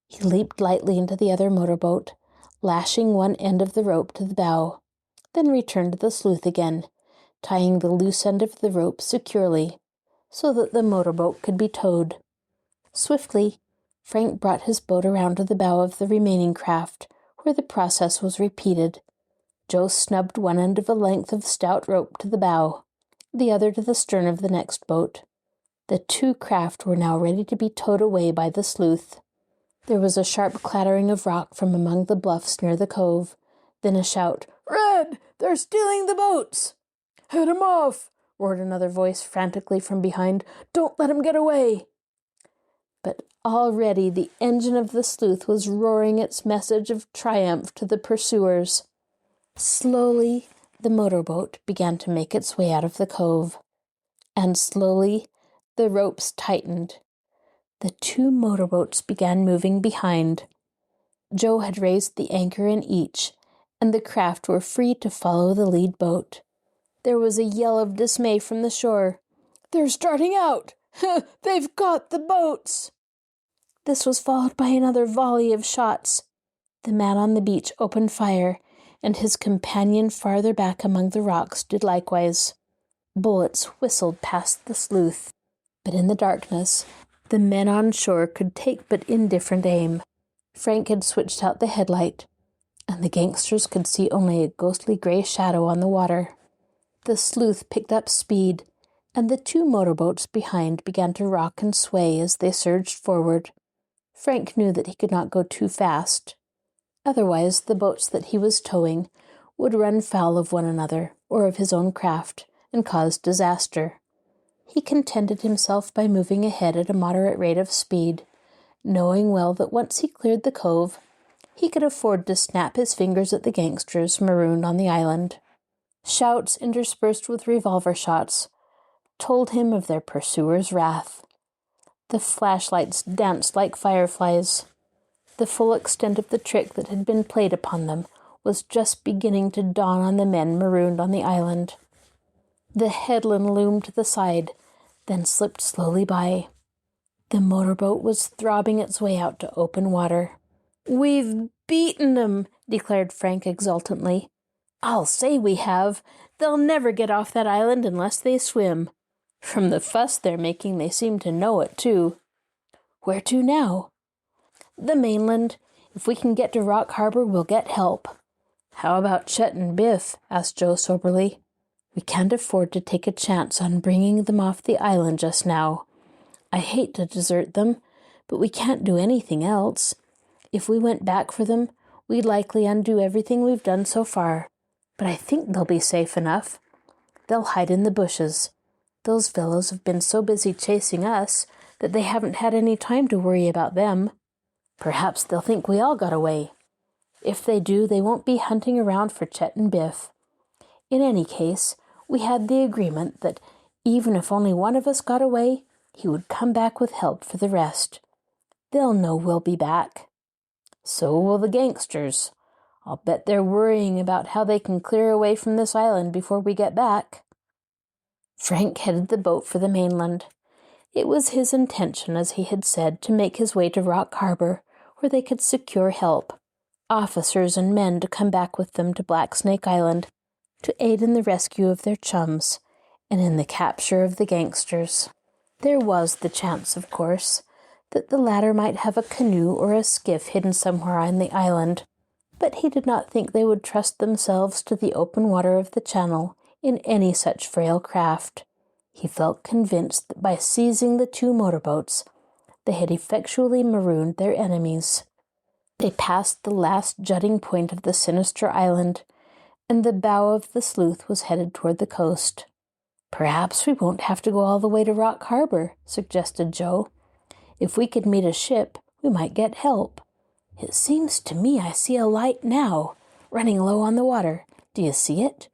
He leaped lightly into the other motorboat, lashing one end of the rope to the bow, then returned to the sleuth again, tying the loose end of the rope securely, so that the motorboat could be towed. Swiftly, Frank brought his boat around to the bow of the remaining craft, where the process was repeated. Joe snubbed one end of a length of stout rope to the bow, the other to the stern of the next boat. The two craft were now ready to be towed away by the sleuth. There was a sharp clattering of rock from among the bluffs near the cove, then a shout, "Red! They're stealing the boats!" "Head 'em off!" roared another voice frantically from behind. "Don't let 'em get away!" But already the engine of the sleuth was roaring its message of triumph to the pursuers. Slowly, the motorboat began to make its way out of the cove, and slowly the ropes tightened. The two motorboats began moving behind. Joe had raised the anchor in each, and the craft were free to follow the lead boat. There was a yell of dismay from the shore. "They're starting out! They've got the boats!" This was followed by another volley of shots. The man on the beach opened fire, and his companion farther back among the rocks did likewise. Bullets whistled past the sleuth, but in the darkness, the men on shore could take but indifferent aim. Frank had switched out the headlight. and the gangsters could see only a ghostly gray shadow on the water. The sleuth picked up speed, and the two motorboats behind began to rock and sway as they surged forward. Frank knew that he could not go too fast. Otherwise, the boats that he was towing would run foul of one another or of his own craft and cause disaster. He contented himself by moving ahead at a moderate rate of speed, knowing well that once he cleared the cove, he could afford to snap his fingers at the gangsters marooned on the island. Shouts interspersed with revolver shots told him of their pursuers' wrath. The flashlights danced like fireflies. The full extent of the trick that had been played upon them was just beginning to dawn on the men marooned on the island. The headland loomed to the side, then slipped slowly by. The motorboat was throbbing its way out to open water. "We've beaten them," declared Frank exultantly. "I'll say we have. They'll never get off that island unless they swim. From the fuss they're making, they seem to know it, too." "Where to now?" "The mainland. If we can get to Rock Harbor, we'll get help." "How about Chet and Biff?" asked Joe soberly. "We can't afford to take a chance on bringing them off the island just now. I hate to desert them, but we can't do anything else. If we went back for them, we'd likely undo everything we've done so far. But I think they'll be safe enough. They'll hide in the bushes. Those fellows have been so busy chasing us that they haven't had any time to worry about them. Perhaps they'll think we all got away. If they do, they won't be hunting around for Chet and Biff. In any case, we had the agreement that even if only one of us got away, he would come back with help for the rest. They'll know we'll be back. So will the gangsters. I'll bet they're worrying about how they can clear away from this island before we get back." Frank headed the boat for the mainland. It was his intention, as he had said, to make his way to Rock Harbor, where they could secure help, officers and men to come back with them to Black Snake Island, to aid in the rescue of their chums, and in the capture of the gangsters. There was the chance, of course, that the latter might have a canoe or a skiff hidden somewhere on the island, but he did not think they would trust themselves to the open water of the channel in any such frail craft. He felt convinced that by seizing the two motorboats, they had effectually marooned their enemies. They passed the last jutting point of the sinister island, and the bow of the sleuth was headed toward the coast. "Perhaps we won't have to go all the way to Rock Harbor," suggested Joe. "If we could meet a ship, we might get help. It seems to me I see a light now, running low on the water. Do you see it?"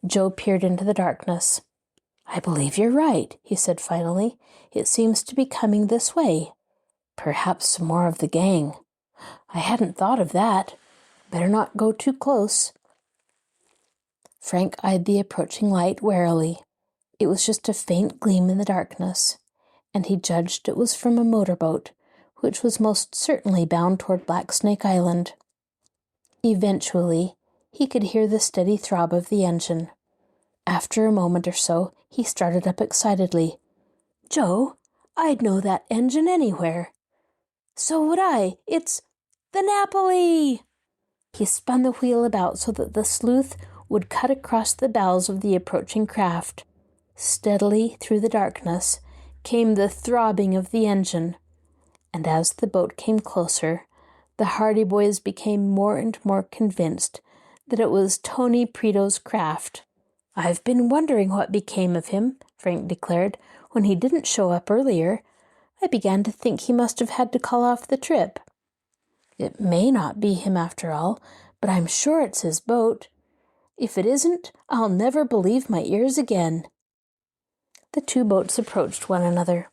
Joe peered into the darkness. "I believe you're right," he said finally. "It seems to be coming this way. Perhaps some more of the gang. I hadn't thought of that. Better not go too close." Frank eyed the approaching light warily. It was just a faint gleam in the darkness, and he judged it was from a motorboat, which was most certainly bound toward Black Snake Island. Eventually, he could hear the steady throb of the engine. After a moment or so, he started up excitedly. "Joe, I'd know that engine anywhere." "So would I. It's the Napoli!" He spun the wheel about so that the sleuth would cut across the bows of the approaching craft. Steadily through the darkness came the throbbing of the engine, and as the boat came closer, the Hardy Boys became more and more convinced that it was Tony Preto's craft. "I've been wondering what became of him," Frank declared, "when he didn't show up earlier. I began to think he must have had to call off the trip." "It may not be him after all, but I'm sure it's his boat. If it isn't, I'll never believe my ears again." The two boats approached one another.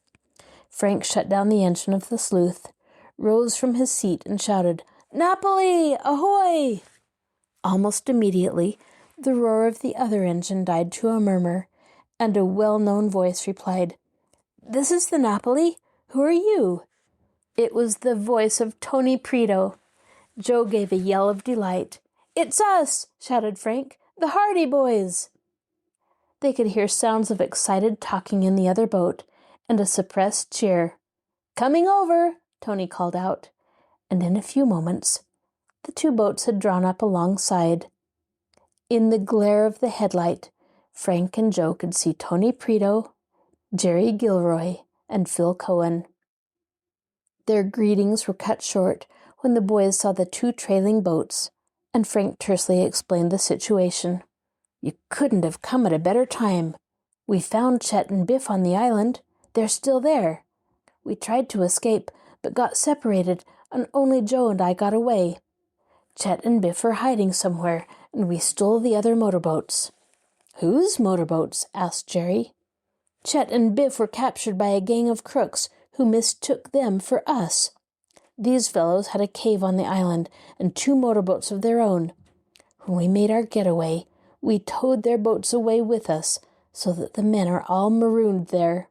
Frank shut down the engine of the sleuth, rose from his seat, and shouted, "Napoli! Ahoy!" Almost immediately, the roar of the other engine died to a murmur, and a well-known voice replied, "This is the Napoli. Who are you?" It was the voice of Tony Preto. Joe gave a yell of delight. "It's us!" shouted Frank. "The Hardy Boys!" They could hear sounds of excited talking in the other boat, and a suppressed cheer. "Coming over!" Tony called out, and in a few moments, The two boats had drawn up alongside. In the glare of the headlight, Frank and Joe could see Tony Prito, Jerry Gilroy, and Phil Cohen. Their greetings were cut short when the boys saw the two trailing boats, and Frank tersely explained the situation. "You couldn't have come at a better time. We found Chet and Biff on the island. They're still there. We tried to escape, but got separated, and only Joe and I got away. Chet and Biff are hiding somewhere, and we stole the other motorboats." "Whose motorboats?" asked Jerry. "Chet and Biff were captured by a gang of crooks who mistook them for us. These fellows had a cave on the island and two motorboats of their own. When we made our getaway, we towed their boats away with us so that the men are all marooned there."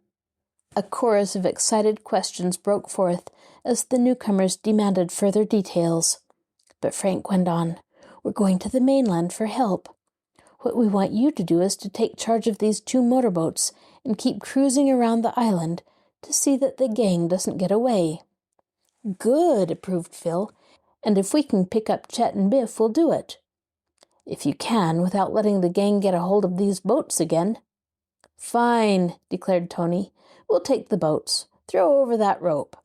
A chorus of excited questions broke forth as the newcomers demanded further details. But Frank went on, "We're going to the mainland for help. What we want you to do is to take charge of these two motorboats and keep cruising around the island to see that the gang doesn't get away." "Good," approved Phil. "And if we can pick up Chet and Biff, we'll do it." "If you can, without letting the gang get a hold of these boats again." "Fine," declared Tony. "We'll take the boats. Throw over that rope."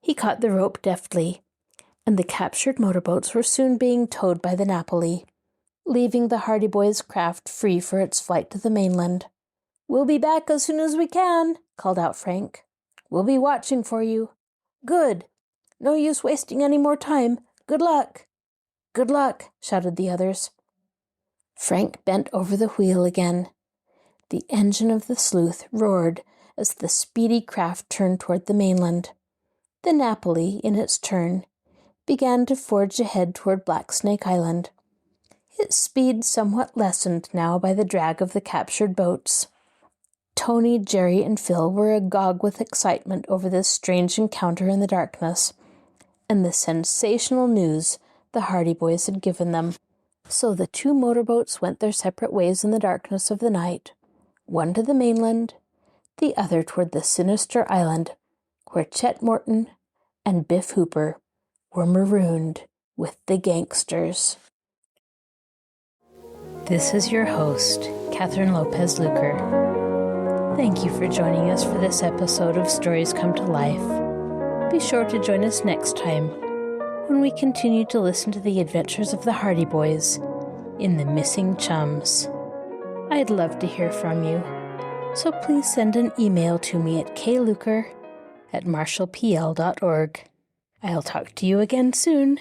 He caught the rope deftly, and the captured motorboats were soon being towed by the Napoli, leaving the Hardy Boys' craft free for its flight to the mainland. "We'll be back as soon as we can," called out Frank. "We'll be watching for you." "Good. No use wasting any more time. Good luck." "Good luck," shouted the others. Frank bent over the wheel again. The engine of the sleuth roared as the speedy craft turned toward the mainland. The Napoli, in its turn, began to forge ahead toward Black Snake Island, its speed somewhat lessened now by the drag of the captured boats. Tony, Jerry, and Phil were agog with excitement over this strange encounter in the darkness, and the sensational news the Hardy Boys had given them. So the two motorboats went their separate ways in the darkness of the night, one to the mainland, the other toward the sinister island where Chet Morton and Biff Hooper were marooned with the gangsters. This is your host, Kathryn Lopez Luker. Thank you for joining us for this episode of Stories Come to Life. Be sure to join us next time when we continue to listen to the adventures of the Hardy Boys in The Missing Chums. I'd love to hear from you, so please send an email to me at kluker@marshallpl.org. I'll talk to you again soon.